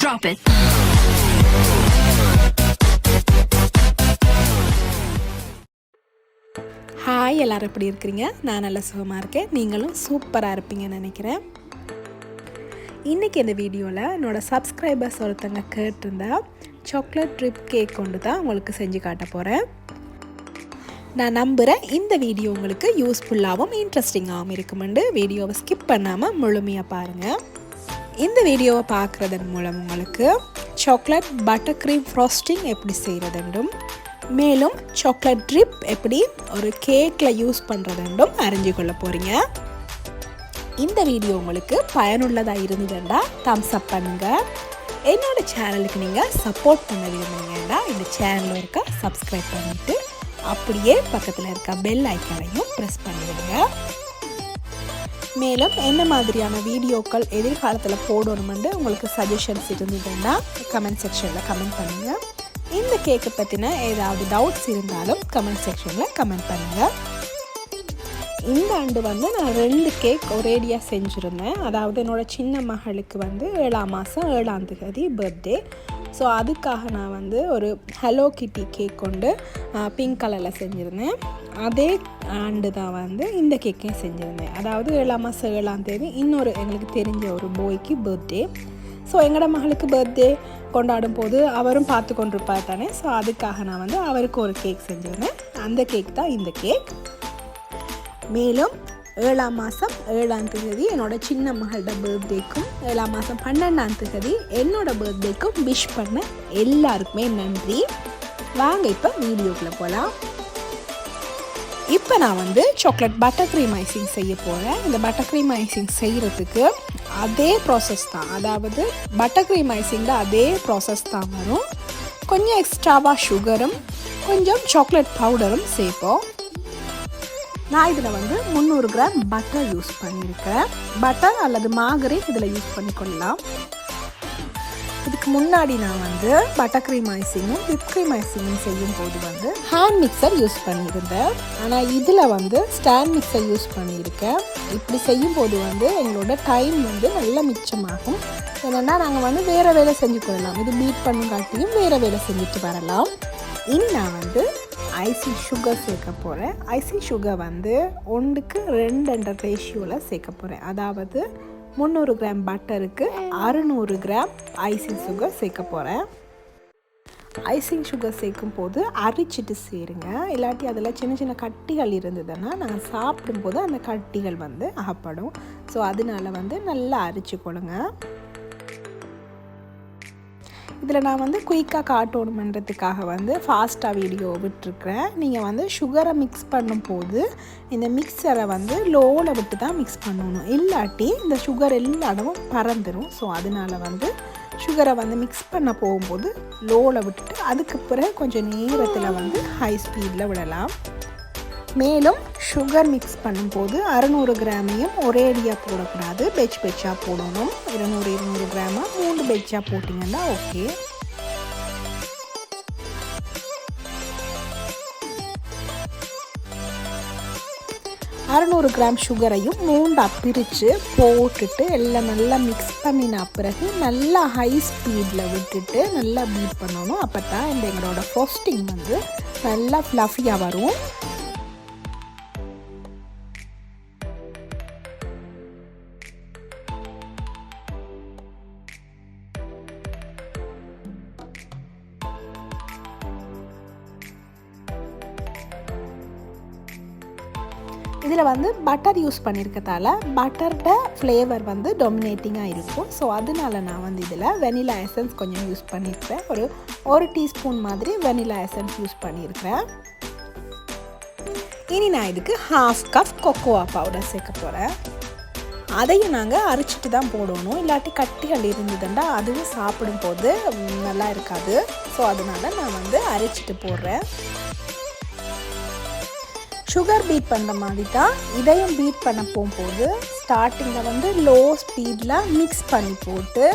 drop it. Hi, எல்லாரும் எப்படி இருக்கிறீங்க? நான் நல்ல சுகமாக இருக்கேன். நீங்களும் சூப்பராக இருப்பீங்கன்னு நினைக்கிறேன். இன்றைக்கி இந்த வீடியோவில் என்னோடய சப்ஸ்கிரைபர்ஸ் ஒருத்தங்க கேட்டிருந்தா சாக்லேட் ட்ரிப் கேக் கொண்டு தான் உங்களுக்கு செஞ்சு காட்ட போகிறேன். நான் நம்புகிறேன் இந்த வீடியோ உங்களுக்கு யூஸ்ஃபுல்லாகவும் இன்ட்ரெஸ்டிங்காகவும் இருக்குமெண்டு வீடியோவை ஸ்கிப் பண்ணாமல் முழுமையாக பாருங்கள். இந்த வீடியோவை பார்க்குறதன் மூலம் உங்களுக்கு சாக்லேட் பட்டர் க்ரீம் ஃப்ராஸ்டிங் எப்படி செய்கிறதுண்டும் மேலும் சாக்லேட் ட்ரிப் எப்படி ஒரு கேக்கில் யூஸ் பண்ணுறதுண்டும் அறிஞ்சு கொள்ள போகிறீங்க. இந்த வீடியோ உங்களுக்கு பயனுள்ளதாக இருந்ததுண்டா தம்ஸ் அப் பண்ணுங்கள். என்னோட சேனலுக்கு நீங்கள் சப்போர்ட் பண்ண விரும்புனீங்கன்னா இந்த சேனலில் இருக்க சப்ஸ்கிரைப் பண்ணிவிட்டு அப்படியே பக்கத்தில் இருக்க பெல் ஐக்கானையும் ப்ரெஸ் பண்ணிவிடுங்க. மேலும் என்ன மாதிரியான வீடியோக்கள் எதிர்காலத்தில் போடணுமெண்டு உங்களுக்கு சஜஷன்ஸ் இருந்ததுன்னா கமெண்ட் செக்ஷனில் கமெண்ட் பண்ணுங்கள். இந்த கேக்கை பற்றின ஏதாவது டவுட்ஸ் இருந்தாலும் கமெண்ட் செக்ஷனில் கமெண்ட் பண்ணுங்கள். இந்த ஆண்டு நான் 2 கேக் ஒரேடியாக செஞ்சுருந்தேன். அதாவது என்னோடய சின்ன மகளுக்கு 7ஆம் மாதம் 7ஆம் தேதி பர்த்டே. ஸோ அதுக்காக நான் ஒரு ஹலோ கிட்டி கேக் கொண்டு பிங்க் கலரில் செஞ்சுருந்தேன். அதே ஆண்டு தான் இந்த கேக்கையும் செஞ்சுருந்தேன். அதாவது 7ஆம் மாதம் 7ஆம் தேதி இன்னொரு எங்களுக்கு தெரிஞ்ச ஒரு பாய்க்கு பர்த்டே. ஸோ எங்களோட மகளுக்கு பர்த்டே கொண்டாடும் போது அவரும் பார்த்து கொண்டிருப்பார் தானே. ஸோ அதுக்காக நான் அவருக்கு ஒரு கேக் செஞ்சுருந்தேன். அந்த கேக் தான் இந்த கேக். மேலும் 7ஆம் மாதம் 7ஆம் தேதி என்னோடய சின்ன மகளோட பர்த்டேக்கும் 7ஆம் மாதம் 12ஆம் தேதி என்னோடய பர்த்டேக்கும் விஷ் பண்ண எல்லாருக்குமே நன்றி. வாங்க இப்போ வீடியோக்குள்ளே போகலாம். இப்போ நான் சாக்லேட் பட்டர் க்ரீம் ஐசிங் செய்ய போகிறேன். இந்த பட்டர் க்ரீம் ஐசிங் செய்கிறதுக்கு அதே ப்ராசஸ் தான், அதாவது பட்டர் க்ரீம் ஐசிங்கில் அதே ப்ராசஸ் தான் வரும். கொஞ்சம் எக்ஸ்ட்ராவாக சுகரும் கொஞ்சம் சாக்லேட் பவுடரும் சேர்ப்போம். நான் இதில் 300 கிராம் பட்டர் யூஸ் பண்ணியிருக்கேன். பட்டர் அல்லது மாகரின் இதில் யூஸ் பண்ணிக்கொள்ளலாம். இதுக்கு முன்னாடி நான் பட்டர் க்ரீம் ஐசிங்கும் விப் க்ரீம் ஐசிங்கும் செய்யும் போது ஹேண்ட் மிக்சர் யூஸ் பண்ணியிருந்தேன். ஆனால் இதில் ஸ்டாண்ட் மிக்சர் யூஸ் பண்ணியிருக்கேன். இப்படி செய்யும்போது எங்களோட டைம் நல்லா மிச்சமாகும். என்னென்னா நாங்கள் வேறு வேலை செஞ்சு கொள்ளலாம். இது பீட் பண்ணுங்காட்டியும் வேறு வேலை செஞ்சுட்டு வரலாம். இனி நான் ஐசிங் சுகர் சேர்க்க போகிறேன். ஐசிங் சுகர் 1க்கு 2 ரேஷியோவில் சேர்க்க போகிறேன். அதாவது 300 கிராம் பட்டருக்கு 600 கிராம் ஐசிங் சுகர் சேர்க்க போகிறேன். ஐசிங் சுகர் சேர்க்கும் போது அரிச்சிட்டு சேருங்க. இல்லாட்டி அதில் சின்ன சின்ன கட்டிகள் இருந்ததுன்னா நாங்கள் சாப்பிடும்போது அந்த கட்டிகள் அகப்படும். ஸோ அதனால நல்லா அரிச்சு கொள்ளுங்க. இதில் நான் குயிக்காக காட்டணுமன்றதுக்காக ஃபாஸ்ட்டாக வீடியோ விட்டுருக்குறேன். நீங்கள் சுகரை மிக்ஸ் பண்ணும்போது இந்த மிக்சரை லோவில் விட்டு தான் மிக்ஸ் பண்ணணும். இல்லாட்டி இந்த சுகர் எல்லா இடமும் பறந்துடும். ஸோ அதனால் சுகரை மிக்ஸ் பண்ண போகும்போது லோவில் விட்டுட்டு அதுக்கு பிறகு கொஞ்சம் நேரத்தில் ஹை ஸ்பீடில் விடலாம். மேலும் சுகர் மிக்ஸ் பண்ணும்போது 600 கிராமையும் ஒரேடியாக போடக்கூடாது, பெச் பெச்சாக போடணும். 200 கிராமாக 3 பெச்சாக போட்டிங்கன்னா ஓகே. அறுநூறு கிராம் சுகரையும் 3 பிரித்து போட்டுட்டு எல்லாம் நல்லா மிக்ஸ் பண்ணின பிறகு நல்லா ஹை ஸ்பீடில் விட்டுட்டு நல்லா பீட் பண்ணணும். அப்போ தான் எங்களோட ஃப்ராஸ்டிங் நல்லா ஃப்ளஃபியாக வரும். இதில் பட்டர் யூஸ் பண்ணியிருக்கதால பட்டரோட ஃப்ளேவர் டொமினேட்டிங்காக இருக்கும். ஸோ அதனால நான் இதில் வெனிலா எசன்ஸ் கொஞ்சம் யூஸ் பண்ணியிருக்கேன். ஒரு டீஸ்பூன் மாதிரி வெனிலா எசன்ஸ் யூஸ் பண்ணியிருக்கிறேன். இனி நான் இதுக்கு 1/2 கப் கொக்கோவா பவுடர் சேர்க்க போகிறேன். அதையும் நாங்கள் அரைச்சிட்டு தான் போடணும். இல்லாட்டி கட்டிகள் இருந்ததுன்னா அதுவும் சாப்பிடும்போது நல்லா இருக்காது. ஸோ அதனால நான் அரைச்சிட்டு போடுறேன். சுகர் பீட் பண்ணுற மாதிரி தான் இதையும் பீட் பண்ண போகும்போது ஸ்டார்டிங்கில் லோ ஸ்பீடில் மிக்ஸ் பண்ணி போட்டு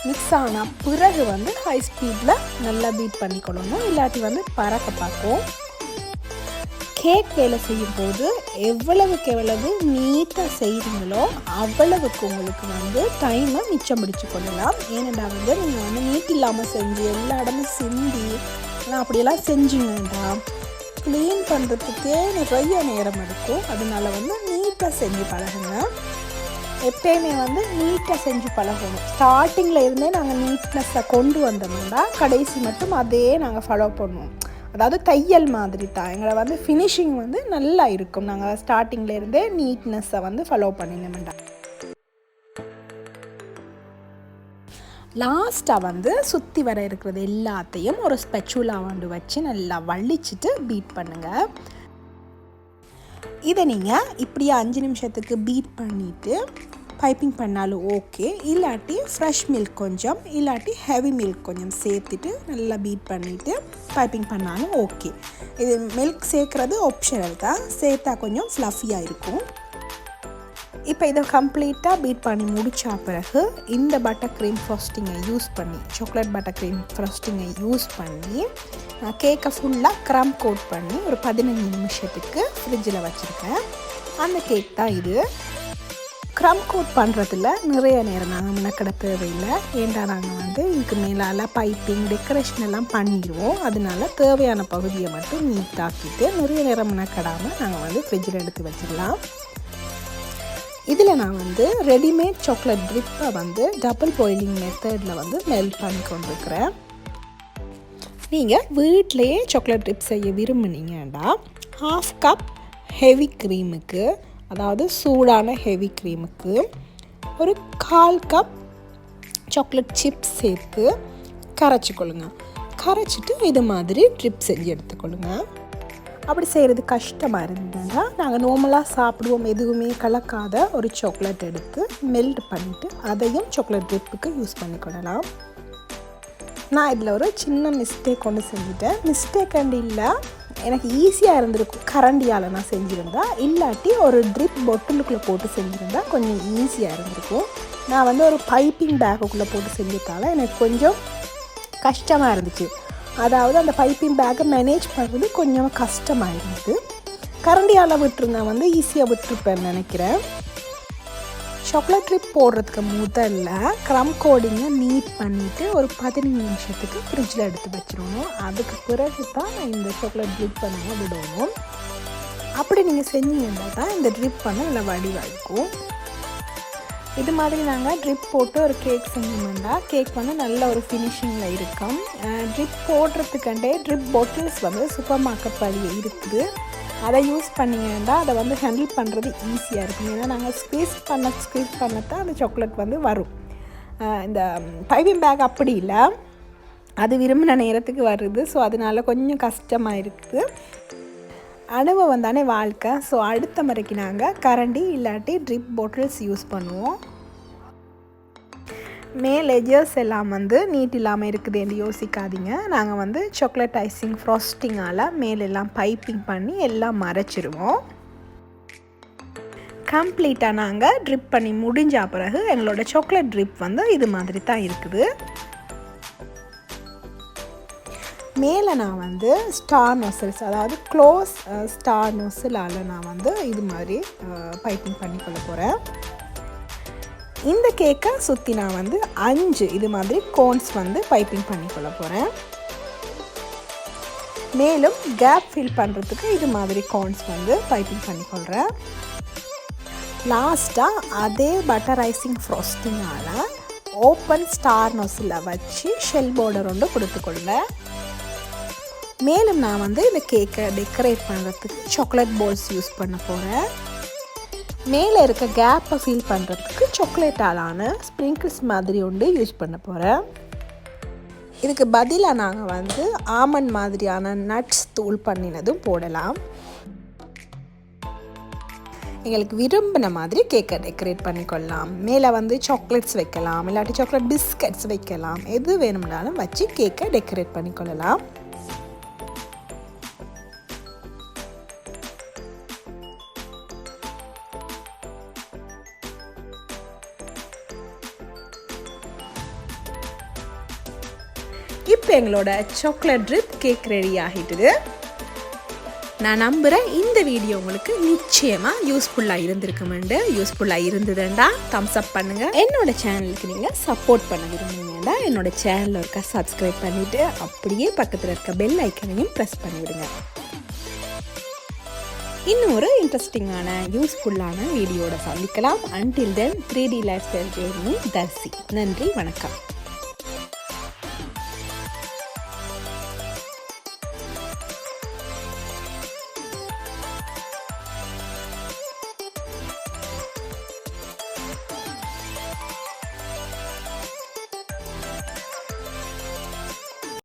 மிக்ஸ் ஆனால் பிறகு ஹை ஸ்பீடில் நல்லா பீட் பண்ணிக்கொள்ளணும். இல்லாட்டி பறக்க பார்க்கும். கேக் வேலை செய்யும்போது எவ்வளவுக்கு எவ்வளவு நீட்டாக செய்கிறீங்களோ அவ்வளவுக்கு உங்களுக்கு வந்து டைமை மிச்சம் பிடிச்சு கொள்ளலாம். ஏனெண்டா வந்து நீங்கள் வந்து நீட் இல்லாமல் செஞ்சு எல்லா இடமும் சிந்தி அப்படியெல்லாம் செஞ்சீங்கன்னா க்ளீன் பண்ணுறதுக்கே நிறைய நேரம் எடுக்கும். அதனால வந்து நீட்டாக செஞ்சு பழகுங்க. எப்பயுமே வந்து நீட்டாக செஞ்சு பழகணும். ஸ்டார்டிங்கில் இருந்தே நாங்கள் நீட்னஸை கொண்டு வந்தோம்னா கடைசி மட்டும் அதே நாங்கள் ஃபாலோ பண்ணுவோம். அதாவது தையல் மாதிரி தான் எங்களை வந்து ஃபினிஷிங் வந்து நல்லா இருக்கும். நாங்கள் ஸ்டார்டிங்கில் இருந்தே நீட்னஸை வந்து ஃபாலோ பண்ணினோம்டா. லாஸ்ட்டாக வந்து சுற்றி வர இருக்கிறது எல்லாத்தையும் ஒரு ஸ்பெச்சுலா வந்து வச்சு நல்லா வலிச்சிட்டு பீட் பண்ணுங்கள். இதை நீங்கள் இப்படியே 5 நிமிஷத்துக்கு பீட் பண்ணிவிட்டு பைப்பிங் பண்ணாலும் ஓகே, இல்லாட்டி ஃப்ரெஷ் மில்க் கொஞ்சம் இல்லாட்டி ஹெவி மில்க் கொஞ்சம் சேர்த்துட்டு நல்லா பீட் பண்ணிவிட்டு பைப்பிங் பண்ணாலும் ஓகே. இது மில்க் சேர்க்குறது ஆப்ஷனல் தான், சேர்த்தா கொஞ்சம் ஃப்ளஃபியாக இருக்கும். இப்போ இதை கம்ப்ளீட்டாக பீட் பண்ணி முடித்த பிறகு இந்த பட்டர் க்ரீம் ஃப்ராஸ்டிங்கை யூஸ் பண்ணி சாக்லேட் பட்டர் க்ரீம் ஃப்ராஸ்டிங்கை யூஸ் பண்ணி கேக்கை ஃபுல்லாக க்ரம் கோட் பண்ணி ஒரு 15 நிமிஷத்துக்கு ஃப்ரிட்ஜில் வச்சுருக்கேன். அந்த கேக் தான் இது. க்ரம் கோட் பண்ணுறதுல நிறைய நேரம் நாங்கள் மெனக்கட தேவையில்லை. ஏண்டா நாங்கள் வந்து இதுக்கு மேலால் பைப்பிங் டெக்கரேஷன் எல்லாம் பண்ணிடுவோம். அதனால தேவையான பகுதியை மட்டும் நீட்டாக்கிட்டு நிறைய நேரம் மெனக்கடாமல் நாங்கள் வந்து ஃப்ரிட்ஜில் எடுத்து வச்சிடலாம். இதில் நான் வந்து ரெடிமேட் சாக்லேட் ட்ரிப்பை வந்து டபுள் பாயிலிங் மெத்தடில் வந்து மெல்ட் பண்ணி கொண்டிருக்கிறேன். நீங்கள் வீட்டிலையே சாக்லேட் ட்ரிப் செய்ய விரும்புனீங்கன்னா 1/2 கப் ஹெவி க்ரீமுக்கு, அதாவது சூடான ஹெவி க்ரீமுக்கு ஒரு 1/4 கப் சாக்லேட் சிப்ஸ் சேர்த்து கரைச்சிக்கொள்ளுங்க. கரைச்சிட்டு இது மாதிரி ட்ரிப் செஞ்சு எடுத்துக்கொள்ளுங்க. அப்படி செய்கிறது கஷ்டமாக இருந்ததுன்னா நாங்கள் நார்மலாக சாப்பிடுவோம் எதுவுமே கலக்காத ஒரு சாக்லேட் எடுத்து மெல்ட் பண்ணிவிட்டு அதையும் சாக்லேட் ட்ரிப்புக்கு யூஸ் பண்ணிக்கொள்ளலாம். நான் இதில் ஒரு சின்ன மிஸ்டேக் ஒன்று செஞ்சுட்டேன். மிஸ்டேக் அண்ட் இல்லை, எனக்கு ஈஸியாக இருந்திருக்கும் கரண்டியால் நான் செஞ்சுருந்தா, இல்லாட்டி ஒரு ட்ரிப் பொட்டிலுக்குள்ளே போட்டு செஞ்சுருந்தா கொஞ்சம் ஈஸியாக இருந்திருக்கும். நான் வந்து ஒரு பைப்பிங் பேக்குக்குள்ளே போட்டு செஞ்சதால் எனக்கு கொஞ்சம் கஷ்டமாக இருந்துச்சு. அதாவது அந்த பைப்பிங் பேக்கை மேனேஜ் பண்ணுறது கொஞ்சம் கஷ்டமாக இருந்தது. கரண்டியால் விட்டுருந்தா வந்து ஈஸியாக விட்டுருப்பேன்னு நினைக்கிறேன். சாக்லேட் ட்ரிப் போடுறதுக்கு முதல்ல க்ரம் கோடிங்கை நீட் பண்ணிவிட்டு ஒரு 15 நிமிஷத்துக்கு ஃப்ரிட்ஜில் எடுத்து வச்சிடணும். அதுக்கு பிறகு தான் இந்த சாக்லேட் ட்ரிப் பண்ண விடணும். அப்படி நீங்கள் செஞ்சீங்கன்னா தான் இந்த ட்ரிப் பண்ண நல்லா வடிவாயிருக்கும். இது மாதிரி நாங்கள் ட்ரிப் போட்டு ஒரு கேக் செஞ்சோம்னா கேக் வந்து நல்ல ஒரு ஃபினிஷிங்கில் இருக்கும். ட்ரிப் போடுறதுக்கண்டே ட்ரிப் பாட்டில்ஸ் வந்து சூப்பர் மார்க்கெட் வழியே இருக்குது. அதை யூஸ் பண்ணிங்கன்னா அதை வந்து ஹேண்டில் பண்ணுறது ஈஸியாக இருக்கும். ஏன்னா நாங்கள் ஸ்க்வீஸ் பண்ணத்தான் அந்த சாக்லேட் வந்து வரும். இந்த பைப்பிங் பேக் அப்படி இல்லை, அது விரும்பின நேரத்துக்கு வருது. ஸோ அதனால கொஞ்சம் கஷ்டமாக இருக்குது. அனுபவம் தானே வாழ்க்கை. ஸோ அடுத்த முறைக்கு நாங்கள் கரண்டி இல்லாட்டி ட்ரிப் பாட்டில்ஸ் யூஸ் பண்ணுவோம். மேல் எஜஸ் எல்லாம் வந்து நீட் இல்லாமல் இருக்குதுன்னு யோசிக்காதீங்க. நாங்கள் வந்து சாக்லேட் ஐசிங் ஃப்ராஸ்டிங்கால் மேலெல்லாம் பைப்பிங் பண்ணி எல்லாம் மறைச்சிருவோம். கம்ப்ளீட்டாக நாங்கள் ட்ரிப் பண்ணி முடிஞ்ச பிறகு எங்களோட சாக்லேட் ட்ரிப் வந்து இது மாதிரி தான் இருக்குது. மேலே நான் வந்து ஸ்டார் நோசல்ஸ், அதாவது க்ளோஸ் ஸ்டார் நோசலால் நான் வந்து இது மாதிரி பைப்பிங் பண்ணிக்கொள்ள போகிறேன். இந்த கேக்கை சுற்றி நான் வந்து 5 இது மாதிரி கோன்ஸ் வந்து பைப்பிங் பண்ணிக்கொள்ள போகிறேன். மேலும் கேப் ஃபில் பண்ணுறதுக்கு இது மாதிரி கோன்ஸ் வந்து பைப்பிங் பண்ணிக்கொள்கிறேன். லாஸ்ட்டாக அதே பட்டர் ஐசிங் ஃப்ராஸ்டிங்கால் ஓப்பன் ஸ்டார் நோசில் வச்சு ஷெல் பார்டர் ஒன்று கொடுத்துக்கொள்வேன். மேலும் நான் வந்து இந்த கேக்கை டெக்கரேட் பண்ணுறதுக்கு சாக்லேட் பால்ஸ் யூஸ் பண்ண போகிறேன். மேலே இருக்க கேப்பை ஃபில் பண்ணுறதுக்கு சாக்லேட்டாலான ஸ்ப்ரிங்கிள்ஸ் மாதிரி ஒன்று யூஸ் பண்ண போகிறேன். இதுக்கு பதிலாக நாங்கள் வந்து ஆமண்ட் மாதிரியான நட்ஸ் தூள் பண்ணினதும் போடலாம். எங்களுக்கு விரும்பின மாதிரி கேக்கை டெக்கரேட் பண்ணிக்கொள்ளலாம். மேலே வந்து சாக்லேட்ஸ் வைக்கலாம், இல்லாட்டி சாக்லேட் பிஸ்கட்ஸ் வைக்கலாம். எது வேணும்னாலும் வச்சு கேக்கை டெக்கரேட் பண்ணிக்கொள்ளலாம். இப்போ எங்களோட சாக்லேட் ட்ரிப் கேக் ரெடி ஆகிட்டுது. நான் நம்புகிறேன் இந்த வீடியோ உங்களுக்கு நிச்சயமாக யூஸ்ஃபுல்லாக இருந்ததுண்டா தம்ஸ் அப் பண்ணுங்கள். என்னோட சேனலுக்கு நீங்கள் சப்போர்ட் பண்ண விரும்புனீங்கன்னா என்னோட சேனலில் இருக்க சப்ஸ்கிரைப் பண்ணிவிட்டு அப்படியே பக்கத்தில் இருக்க பெல் ஐக்கனையும் ப்ரெஸ் பண்ணிவிடுங்க. இன்னொரு இன்ட்ரெஸ்டிங்கான யூஸ்ஃபுல்லான வீடியோட சந்திக்கலாம். Until then 3D life style journey Tharsi. நன்றி, வணக்கம்.